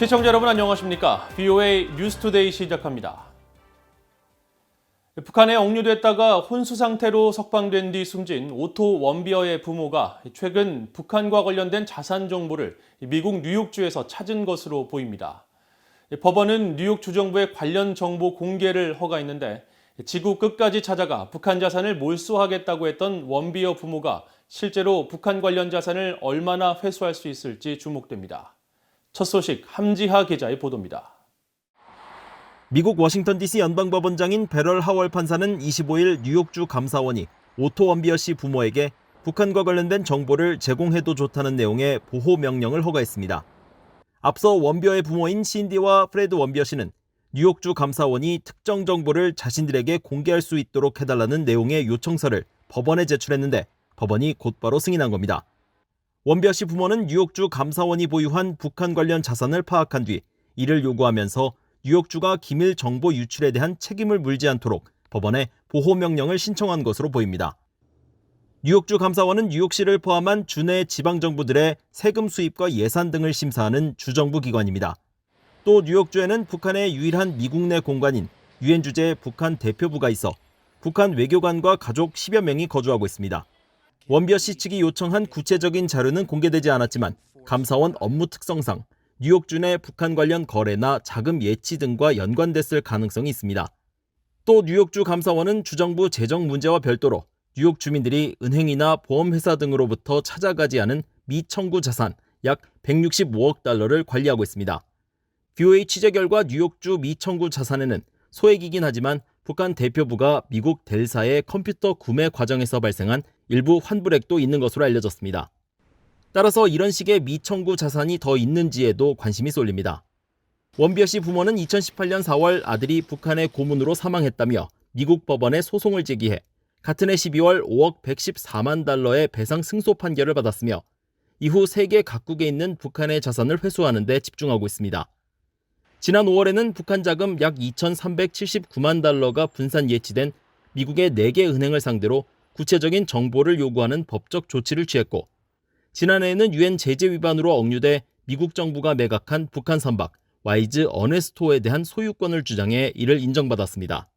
시청자 여러분 안녕하십니까? VOA 뉴스투데이 시작합니다. 북한에 억류됐다가 혼수 상태로 석방된 뒤 숨진 오토 원비어의 부모가 최근 북한과 관련된 자산 정보를 미국 뉴욕주에서 찾은 것으로 보입니다. 법원은 뉴욕 주정부의 관련 정보 공개를 허가했는데 지구 끝까지 찾아가 북한 자산을 몰수하겠다고 했던 원비어 부모가 실제로 북한 관련 자산을 얼마나 회수할 수 있을지 주목됩니다. 첫 소식 함지하 기자의 보도입니다. 미국 워싱턴 DC 연방법원장인 베럴 하월 판사는 25일 뉴욕주 감사원이 오토 원비어 씨 부모에게 북한과 관련된 정보를 제공해도 좋다는 내용의 보호 명령을 허가했습니다. 앞서 원비어의 부모인 신디와 프레드 원비어 씨는 뉴욕주 감사원이 특정 정보를 자신들에게 공개할 수 있도록 해달라는 내용의 요청서를 법원에 제출했는데 법원이 곧바로 승인한 겁니다. 원비어 씨 부모는 뉴욕주 감사원이 보유한 북한 관련 자산을 파악한 뒤 이를 요구하면서 뉴욕주가 기밀 정보 유출에 대한 책임을 물지 않도록 법원에 보호 명령을 신청한 것으로 보입니다. 뉴욕주 감사원은 뉴욕시를 포함한 주내 지방정부들의 세금 수입과 예산 등을 심사하는 주정부 기관입니다. 또 뉴욕주에는 북한의 유일한 미국 내 공관인 유엔 주재 북한 대표부가 있어 북한 외교관과 가족 10여 명이 거주하고 있습니다. 원비어 씨 측이 요청한 구체적인 자료는 공개되지 않았지만 감사원 업무 특성상 뉴욕주 내 북한 관련 거래나 자금 예치 등과 연관됐을 가능성이 있습니다. 또 뉴욕주 감사원은 주정부 재정 문제와 별도로 뉴욕 주민들이 은행이나 보험회사 등으로부터 찾아가지 않은 미청구 자산 약 165억 달러를 관리하고 있습니다. VOA 취재 결과 뉴욕주 미청구 자산에는 소액이긴 하지만 북한 대표부가 미국 델사의 컴퓨터 구매 과정에서 발생한 일부 환불액도 있는 것으로 알려졌습니다. 따라서 이런 식의 미청구 자산이 더 있는지에도 관심이 쏠립니다. 원비어 씨 부모는 2018년 4월 아들이 북한의 고문으로 사망했다며 미국 법원에 소송을 제기해 같은 해 12월 5억 114만 달러의 배상 승소 판결을 받았으며 이후 세계 각국에 있는 북한의 자산을 회수하는 데 집중하고 있습니다. 지난 5월에는 북한 자금 약 2,379만 달러가 분산 예치된 미국의 4개 은행을 상대로 구체적인 정보를 요구하는 법적 조치를 취했고 지난해에는 유엔 제재 위반으로 억류돼 미국 정부가 매각한 북한 선박 와이즈 어네스토에 대한 소유권을 주장해 이를 인정받았습니다.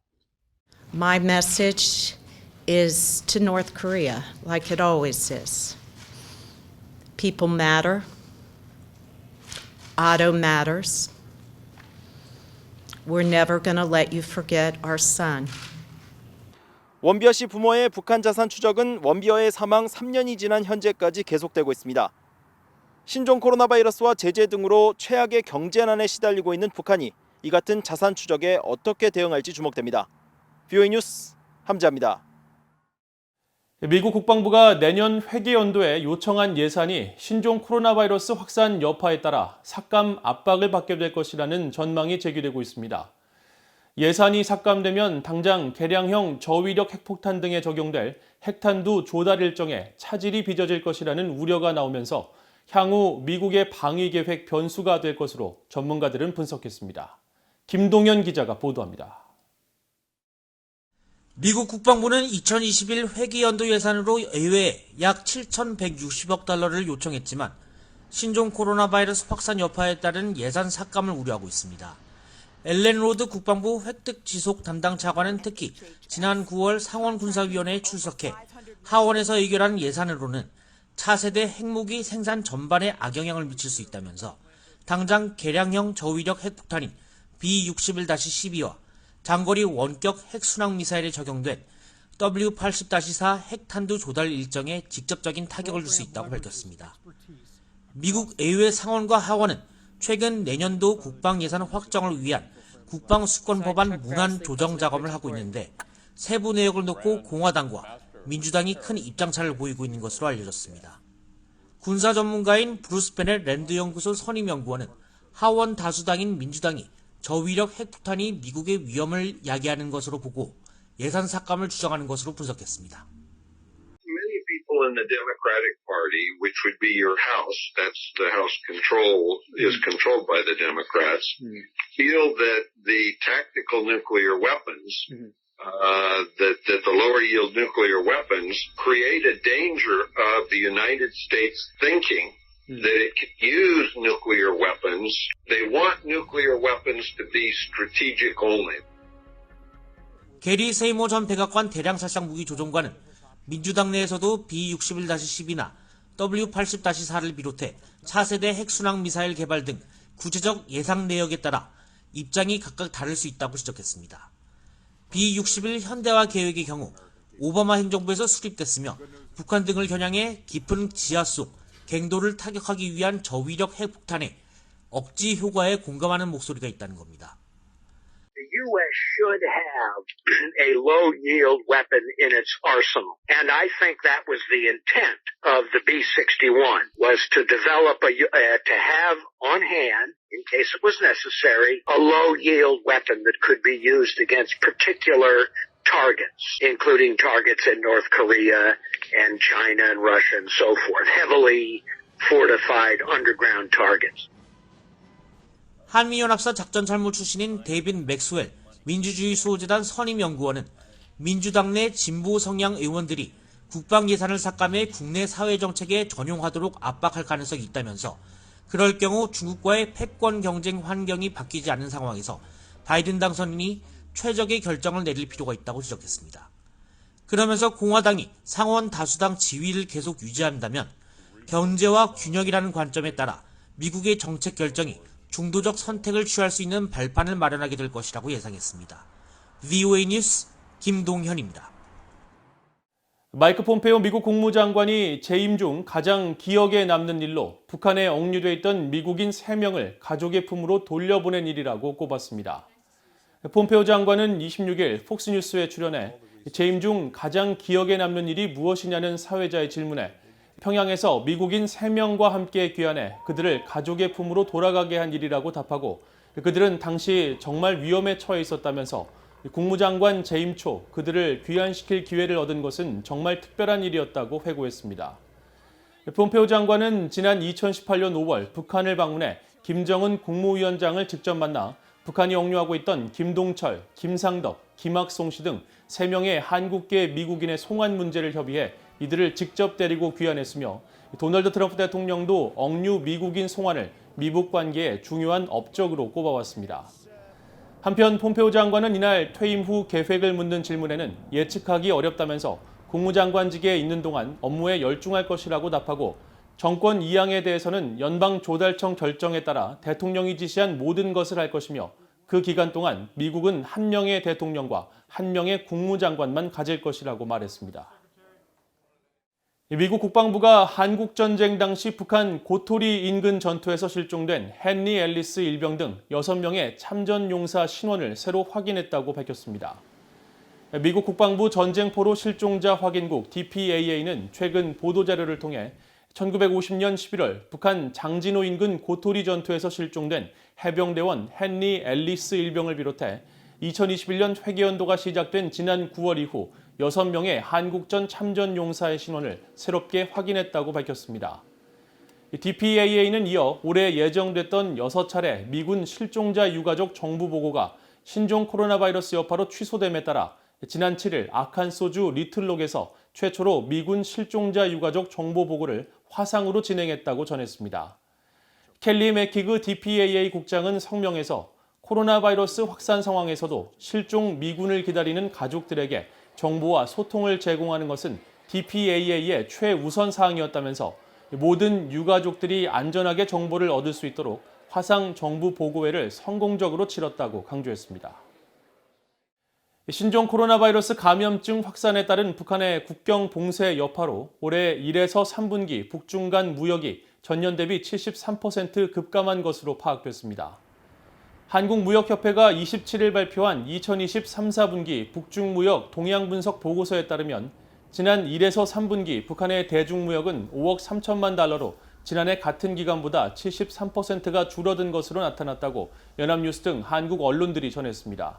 My message is to North Korea, like it always is. People matter. Otto matters. We're never going to let you forget our son. 원비어 씨 부모의 북한 자산 추적은 원비어의 사망 3년이 지난 현재까지 계속되고 있습니다. 신종 코로나 바이러스와 제재 등으로 최악의 경제난에 시달리고 있는 북한이 이 같은 자산 추적에 어떻게 대응할지 주목됩니다. VOA 뉴스 함지하입니다. 미국 국방부가 내년 회계연도에 요청한 예산이 신종 코로나 바이러스 확산 여파에 따라 삭감 압박을 받게 될 것이라는 전망이 제기되고 있습니다. 예산이 삭감되면 당장 개량형 저위력 핵폭탄 등에 적용될 핵탄두 조달 일정에 차질이 빚어질 것이라는 우려가 나오면서 향후 미국의 방위 계획 변수가 될 것으로 전문가들은 분석했습니다. 김동현 기자가 보도합니다. 미국 국방부는 2021 회계연도 예산으로 의회에 약 7,160억 달러를 요청했지만 신종 코로나 바이러스 확산 여파에 따른 예산 삭감을 우려하고 있습니다. 앨런 로드 국방부 획득 지속 담당 차관은 특히 지난 9월 상원군사위원회에 출석해 하원에서 의결한 예산으로는 차세대 핵무기 생산 전반에 악영향을 미칠 수 있다면서 당장 개량형 저위력 핵폭탄인 B-61-12와 장거리 원격 핵순항 미사일에 적용된 W-80-4 핵탄두 조달 일정에 직접적인 타격을 줄 수 있다고 밝혔습니다. 미국 의회 상원과 하원은 최근 내년도 국방 예산 확정을 위한 국방수권법안 문안 조정 작업을 하고 있는데 세부 내역을 놓고 공화당과 민주당이 큰 입장차를 보이고 있는 것으로 알려졌습니다. 군사 전문가인 브루스 베넷 랜드 연구소 선임 연구원은 하원 다수당인 민주당이 저위력 핵폭탄이 미국의 위험을 야기하는 것으로 보고 예산 삭감을 주장하는 것으로 분석했습니다. In the Democratic Party, which would be your House, that's the House is controlled by the Democrats, feel that the tactical nuclear weapons, that the lower yield nuclear weapons create a danger of the United States thinking that it could use nuclear weapons. They want nuclear weapons to be strategic only. 게리 세이모 전 백악관 대량살상 무기 조종관은 민주당 내에서도 B-61-10이나 W-80-4를 비롯해 차세대 핵순항 미사일 개발 등 구체적 예상 내역에 따라 입장이 각각 다를 수 있다고 지적했습니다. B-61 현대화 계획의 경우 오바마 행정부에서 수립됐으며 북한 등을 겨냥해 깊은 지하 속 갱도를 타격하기 위한 저위력 핵폭탄의 억지 효과에 공감하는 목소리가 있다는 겁니다. The U.S. should have a low-yield weapon in its arsenal. And I think that was the intent of the B-61, was to develop to have on hand, in case it was necessary, a low-yield weapon that could be used against particular targets, including targets in North Korea and China and Russia and so forth, heavily fortified underground targets. 한미연합사 작전参谋출신인 데이빗 맥스웰 민주주의 수호재단 선임연구원은 민주당 내 진보 성향 의원들이 국방 예산을 삭감해 국내 사회정책에 전용하도록 압박할 가능성이 있다면서 그럴 경우 중국과의 패권 경쟁 환경이 바뀌지 않는 상황에서 바이든 당선인이 최적의 결정을 내릴 필요가 있다고 지적했습니다. 그러면서 공화당이 상원 다수당 지위를 계속 유지한다면 견제와 균형이라는 관점에 따라 미국의 정책 결정이 중도적 선택을 취할 수 있는 발판을 마련하게 될 것이라고 예상했습니다. VOA 뉴스 김동현입니다. 마이크 폼페이오 미국 국무장관이 재임 중 가장 기억에 남는 일로 북한에 억류돼 있던 미국인 3명을 가족의 품으로 돌려보낸 일이라고 꼽았습니다. 폼페이오 장관은 26일 폭스뉴스에 출연해 재임 중 가장 기억에 남는 일이 무엇이냐는 사회자의 질문에 평양에서 미국인 3명과 함께 귀환해 그들을 가족의 품으로 돌아가게 한 일이라고 답하고 그들은 당시 정말 위험에 처해 있었다면서 국무장관 재임 초 그들을 귀환시킬 기회를 얻은 것은 정말 특별한 일이었다고 회고했습니다. 폼페이오 장관은 지난 2018년 5월 북한을 방문해 김정은 국무위원장을 직접 만나 북한이 억류하고 있던 김동철, 김상덕, 김학송 씨 등 3명의 한국계 미국인의 송환 문제를 협의해 이들을 직접 데리고 귀환했으며 도널드 트럼프 대통령도 억류 미국인 송환을 미북 관계의 중요한 업적으로 꼽아왔습니다. 한편 폼페이오 장관은 이날 퇴임 후 계획을 묻는 질문에는 예측하기 어렵다면서 국무장관직에 있는 동안 업무에 열중할 것이라고 답하고 정권 이양에 대해서는 연방조달청 결정에 따라 대통령이 지시한 모든 것을 할 것이며 그 기간 동안 미국은 한 명의 대통령과 한 명의 국무장관만 가질 것이라고 말했습니다. 미국 국방부가 한국전쟁 당시 북한 고토리 인근 전투에서 실종된 헨리 앨리스 일병 등 6명의 참전용사 신원을 새로 확인했다고 밝혔습니다. 미국 국방부 전쟁포로 실종자 확인국 DPAA는 최근 보도자료를 통해 1950년 11월 북한 장진호 인근 고토리 전투에서 실종된 해병대원 헨리 앨리스 일병을 비롯해 2021년 회계연도가 시작된 지난 9월 이후 6명의 한국전 참전용사의 신원을 새롭게 확인했다고 밝혔습니다. DPAA는 이어 올해 예정됐던 6차례 미군 실종자 유가족 정부 보고가 신종 코로나 바이러스 여파로 취소됨에 따라 지난 7일 아칸소주 리틀록에서 최초로 미군 실종자 유가족 정보 보고를 화상으로 진행했다고 전했습니다. 켈리 맥키그 DPAA 국장은 성명에서 코로나 바이러스 확산 상황에서도 실종 미군을 기다리는 가족들에게 정보와 소통을 제공하는 것은 DPAA의 최우선 사항이었다면서 모든 유가족들이 안전하게 정보를 얻을 수 있도록 화상 정부 보고회를 성공적으로 치렀다고 강조했습니다. 신종 코로나 바이러스 감염증 확산에 따른 북한의 국경 봉쇄 여파로 올해 1에서 3분기 북중 간 무역이 전년 대비 73% 급감한 것으로 파악됐습니다. 한국무역협회가 27일 발표한 2023, 4분기 북중무역 동향분석 보고서에 따르면 지난 1에서 3분기 북한의 대중무역은 5억 3천만 달러로 지난해 같은 기간보다 73%가 줄어든 것으로 나타났다고 연합뉴스 등 한국 언론들이 전했습니다.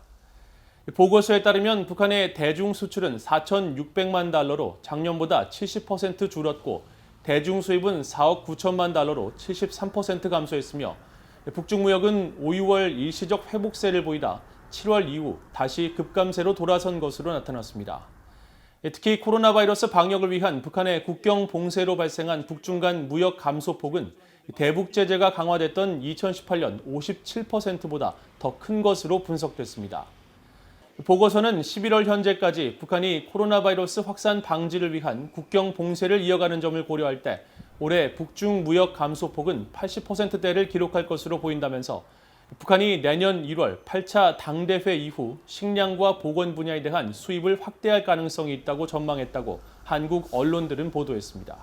보고서에 따르면 북한의 대중수출은 4,600만 달러로 작년보다 70% 줄었고 대중수입은 4억 9천만 달러로 73% 감소했으며 북중무역은 5, 6월 일시적 회복세를 보이다 7월 이후 다시 급감세로 돌아선 것으로 나타났습니다. 특히 코로나 바이러스 방역을 위한 북한의 국경 봉쇄로 발생한 북중 간 무역 감소폭은 대북 제재가 강화됐던 2018년 57%보다 더 큰 것으로 분석됐습니다. 보고서는 11월 현재까지 북한이 코로나 바이러스 확산 방지를 위한 국경 봉쇄를 이어가는 점을 고려할 때 올해 북중 무역 감소폭은 80%대를 기록할 것으로 보인다면서 북한이 내년 1월 8차 당대회 이후 식량과 보건 분야에 대한 수입을 확대할 가능성이 있다고 전망했다고 한국 언론들은 보도했습니다.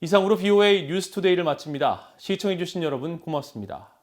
이상으로 VOA 뉴스투데이를 마칩니다. 시청해주신 여러분 고맙습니다.